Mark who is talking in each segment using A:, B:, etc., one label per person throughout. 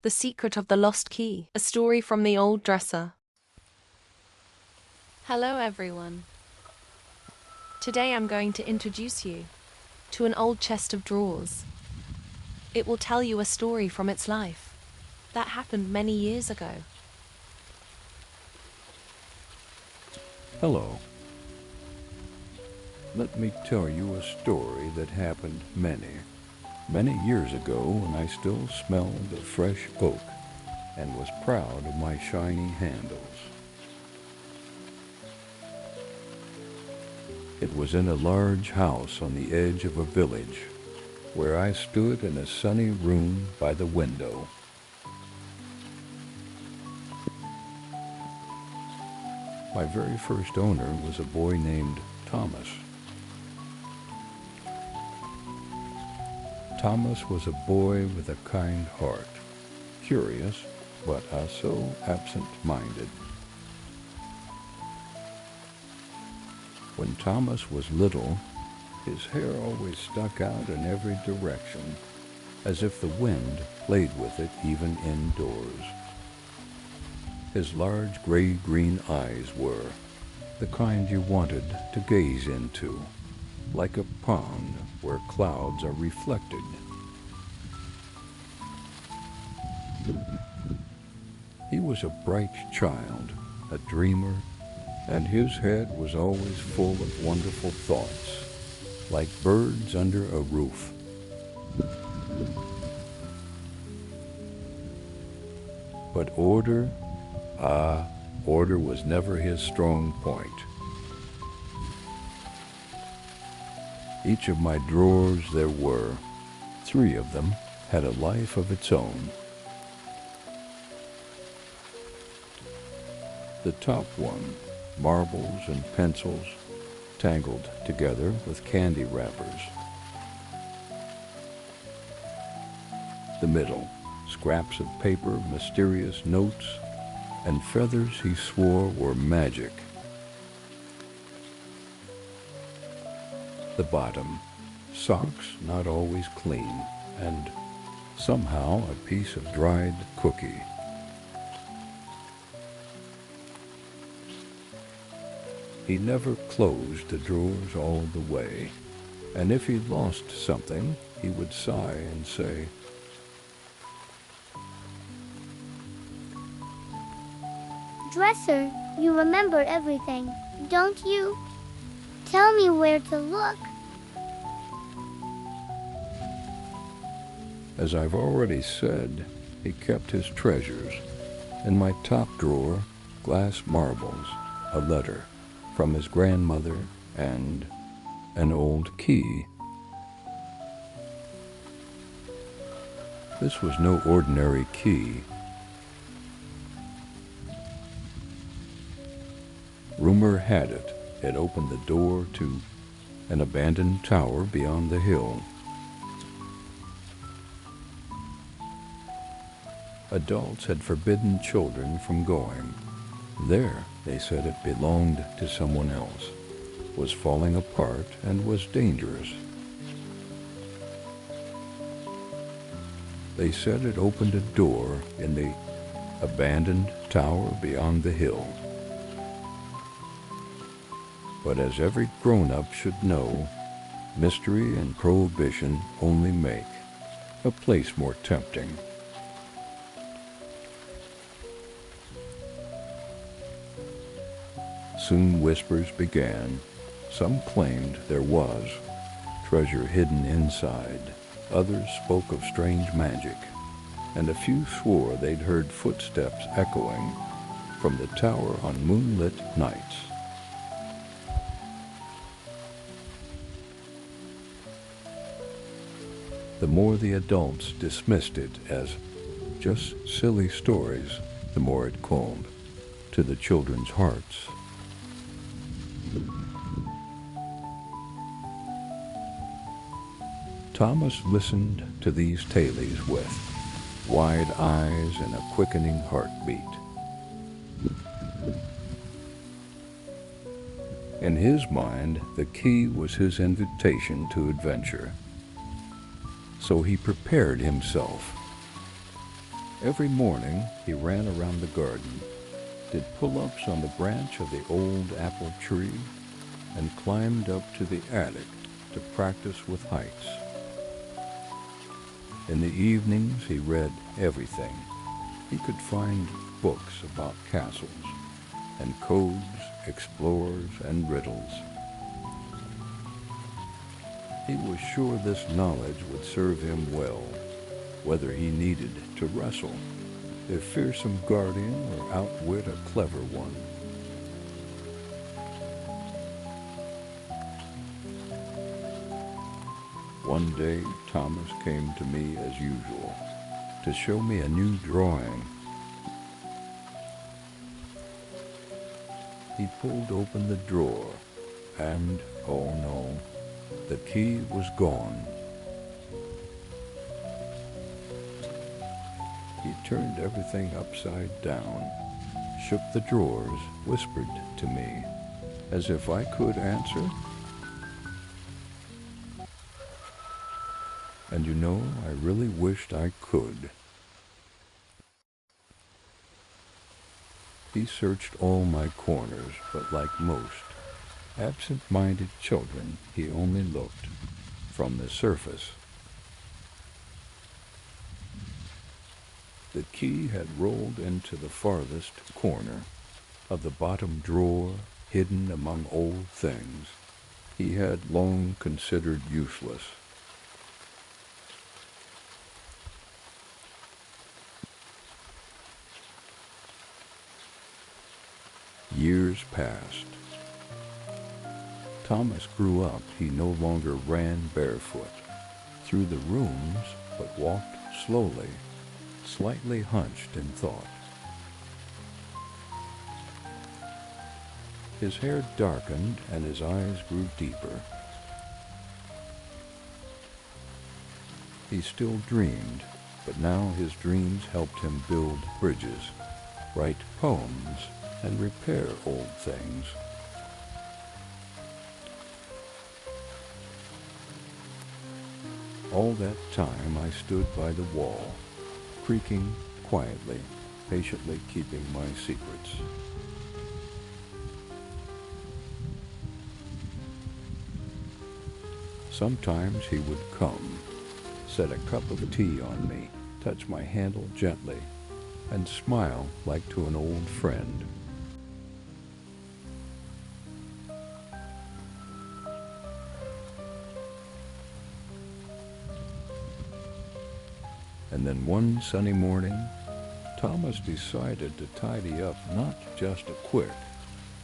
A: The Secret of the Lost Key, a story from the old dresser. Hello everyone. Today I'm going to introduce you to an old chest of drawers. It will tell you a story from its life that happened many years ago.
B: Hello. Let me tell you a story that happened many years ago when I still smelled of fresh oak and was proud of my shiny handles. It was in a large house on the edge of a village where I stood in a sunny room by the window. My very first owner was a boy named Thomas. Thomas was a boy with a kind heart, curious, but so absent-minded. When Thomas was little, his hair always stuck out in every direction, as if the wind played with it even indoors. His large gray-green eyes were the kind you wanted to gaze into, like a pond where clouds are reflected. He was a bright child, a dreamer, and his head was always full of wonderful thoughts, like birds under a roof. But order was never his strong point. Each of my drawers, there were 3 of them, had a life of its own. The top one, marbles and pencils, tangled together with candy wrappers. The middle, scraps of paper, mysterious notes, and feathers he swore were magic. The bottom, socks not always clean, and somehow a piece of dried cookie. He never closed the drawers all the way, and if he lost something, he would sigh and say,
C: "Dresser, you remember everything, don't you? Tell me where to look."
B: As I've already said, he kept his treasures. In my top drawer, glass marbles, a letter from his grandmother, and an old key. This was no ordinary key. Rumor had it opened the door to an abandoned tower beyond the hill. Adults had forbidden children from going. There, they said, it belonged to someone else, was falling apart, and was dangerous. They said it opened a door in the abandoned tower beyond the hill. But as every grown-up should know, mystery and prohibition only make a place more tempting. Soon whispers began. Some claimed there was treasure hidden inside. Others spoke of strange magic, and a few swore they'd heard footsteps echoing from the tower on moonlit nights. The more the adults dismissed it as just silly stories, the more it calmed to the children's hearts. Thomas listened to these tales with wide eyes and a quickening heartbeat. In his mind, the key was his invitation to adventure. So he prepared himself. Every morning he ran around the garden, did pull-ups on the branch of the old apple tree, and climbed up to the attic to practice with heights. In the evenings he read everything. He could find books about castles and codes, explorers, and riddles. He was sure this knowledge would serve him well, whether he needed to wrestle a fearsome guardian or outwit a clever one. One day, Thomas came to me as usual to show me a new drawing. He pulled open the drawer, and, oh no, the key was gone. He turned everything upside down, shook the drawers, whispered to me, as if I could answer. And you know, I really wished I could. He searched all my corners, but like most absent-minded children, he only looked from the surface. The key had rolled into the farthest corner of the bottom drawer, hidden among old things he had long considered useless. Years passed. Thomas grew up. He no longer ran barefoot through the rooms, but walked slowly, slightly hunched in thought. His hair darkened and his eyes grew deeper. He still dreamed, but now his dreams helped him build bridges, write poems, and repair old things. All that time I stood by the wall, creaking quietly, patiently keeping my secrets. Sometimes he would come, set a cup of tea on me, touch my handle gently, and smile like to an old friend. And then one sunny morning, Thomas decided to tidy up not just a quick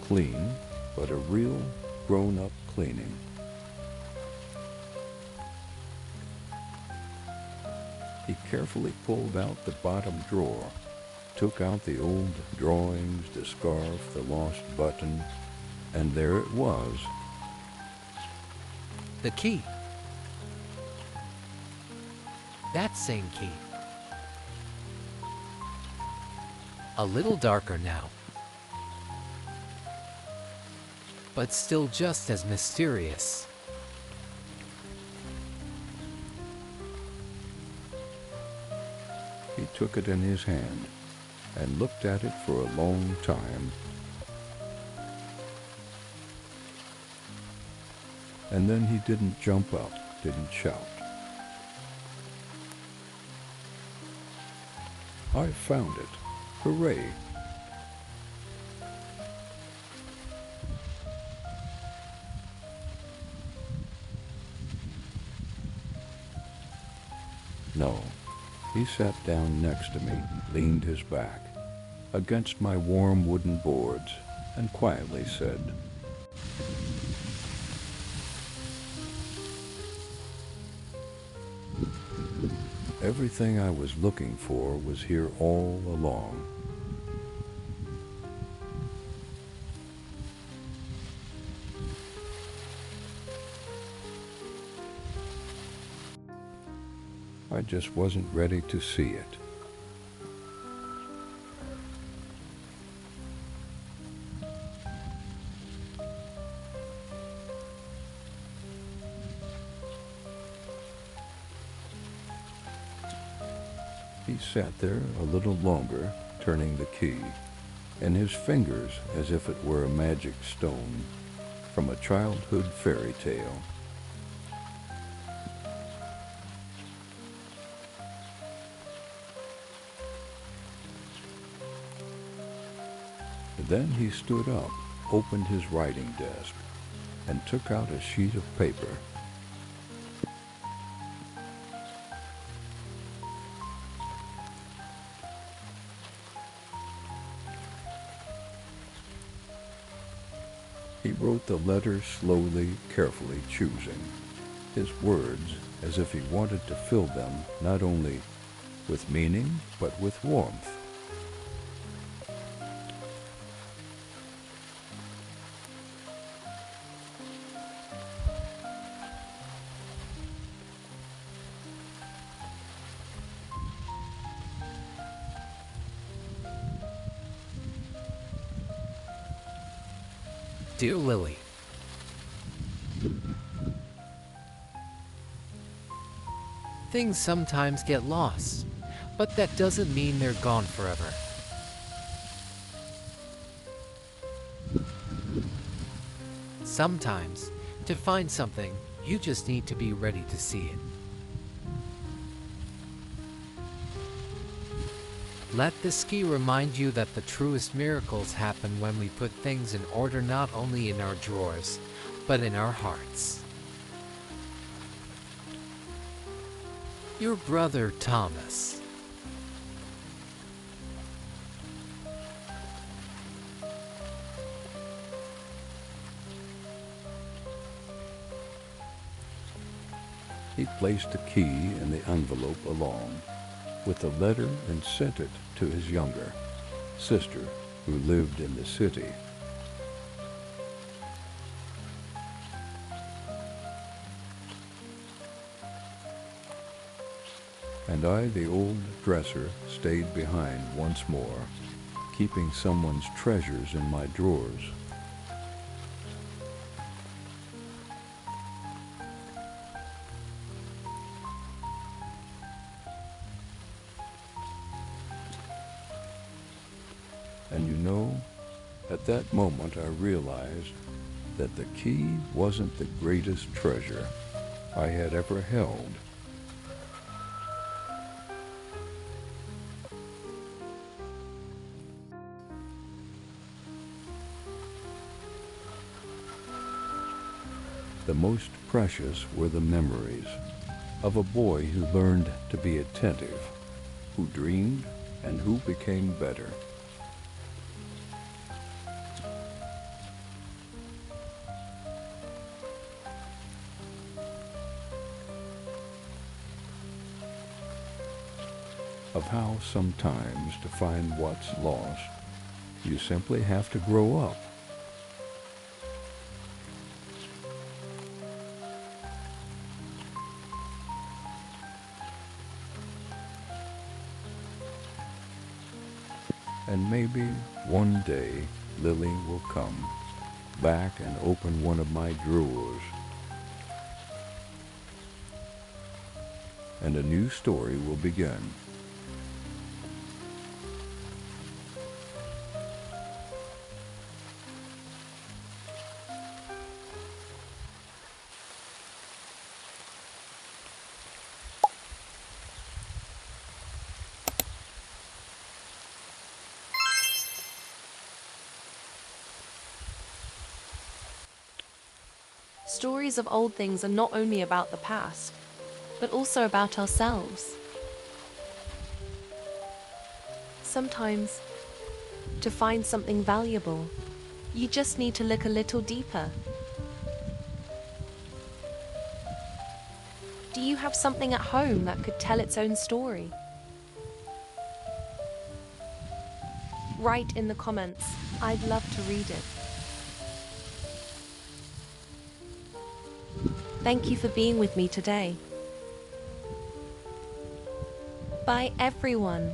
B: clean, but a real grown-up cleaning. He carefully pulled out the bottom drawer, took out the old drawings, the scarf, the lost button, and there it was.
D: The key. That same key. A little darker now, but still just as mysterious.
B: He took it in his hand and looked at it for a long time. And then he didn't jump up, didn't shout. I found it. Hooray! No, he sat down next to me, leaned his back against my warm wooden boards, and quietly said, everything I was looking for was here all along. I just wasn't ready to see it. He He sat there a little longer, turning the key, and his fingers as if it were a magic stone from a childhood fairy tale. Then he stood up, opened his writing desk, and took out a sheet of paper. He wrote the letter slowly, carefully choosing his words as if he wanted to fill them not only with meaning, but with warmth.
D: Dear Lily, things sometimes get lost, but that doesn't mean they're gone forever. Sometimes, to find something, you just need to be ready to see it. Let this key remind you that the truest miracles happen when we put things in order not only in our drawers, but in our hearts. Your brother Thomas.
B: He placed the key in the envelope along with the letter and sent it to his younger sister who lived in the city. And I, the old dresser, stayed behind once more, keeping someone's treasures in my drawers. And you know, at that moment I realized that the key wasn't the greatest treasure I had ever held. The most precious were the memories of a boy who learned to be attentive, who dreamed, and who became better. Of how sometimes to find what's lost, you simply have to grow up. And maybe one day Lily will come back and open one of my drawers, and a new story will begin.
A: Stories of old things are not only about the past, but also about ourselves. Sometimes, to find something valuable, you just need to look a little deeper. Do you have something at home that could tell its own story? Write in the comments. I'd love to read it. Thank you for being with me today. Bye, everyone.